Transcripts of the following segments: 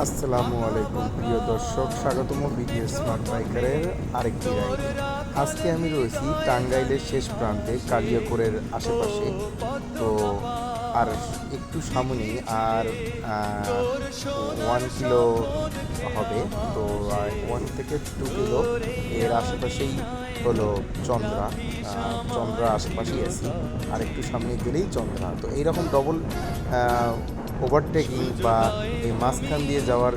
আসসালামু আলাইকুম প্রিয় দর্শক, স্বাগতম বিডিএ স্মার্ট বাইকারের আরেকটি রাইডে। আজকে আমি রয়েছি টাঙ্গাইলের শেষ প্রান্তে কালিয়াকৈরের আশেপাশে। তো আর একটু সামনে আর 1 কিলো হবে। তো 1 থেকে 2 কিলো এর আশেপাশেই হলো চন্দ্রা। চন্দ্রা আশেপাশেই আছি, আর একটু সামনে গেলেই চন্দ্রা। তো এইরকম ডবল ওভারটেকিং বা এই মাঝখান দিয়ে যাওয়ার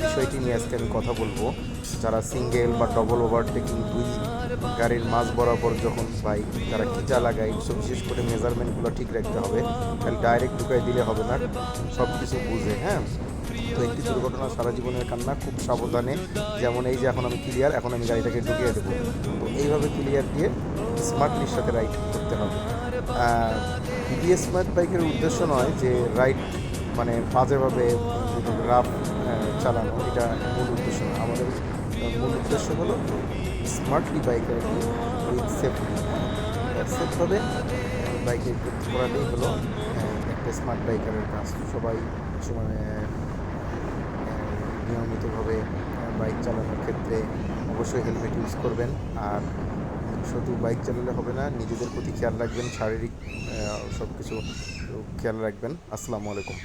বিষয়টি নিয়ে আজকে আমি কথা বলবো। যারা সিঙ্গেল বা ডবল ওভারটেকিং দুই গাড়ির মাঝ বরাবর যখন বাইক তারা কিটা লাগায়, বিশেষ করে মেজারমেন্টগুলো ঠিক রাখতে হবে। খালি ডাইরেক্ট ঢুকাই দিলে হবে না, সব কিছু বুঝে। হ্যাঁ, তো একটি দুর্ঘটনা সারা জীবনের কান্না, খুব সাবধানে। যেমন এই যে এখন আমি ক্লিয়ার, এখন আমি গাড়িটাকে ঢুকিয়ে দেবো। তো এইভাবে ক্লিয়ার দিয়ে স্মার্টলির সাথে রাইড করতে হবে। বিডিএস স্মার্ট বাইকের উদ্দেশ্য নয় যে রাইড মানে বাজেভাবে রাফ চালানো, এটা মূল উদ্দেশ্য না। আমাদের মূল উদ্দেশ্য হলো smartly bike riding with safety. সেফভাবে বাইকে করাটাই হলো একটা স্মার্ট বাইকারের কাজ। সবাই মানে নিয়মিতভাবে বাইক চালানোর ক্ষেত্রে অবশ্যই হেলমেট ইউজ করবেন। আর শুধু বাইক চালালে হবে না, নিজেদের প্রতি খেয়াল রাখবেন, শারীরিক সব কিছু খেয়াল রাখবেন। আসসালামু আলাইকুম।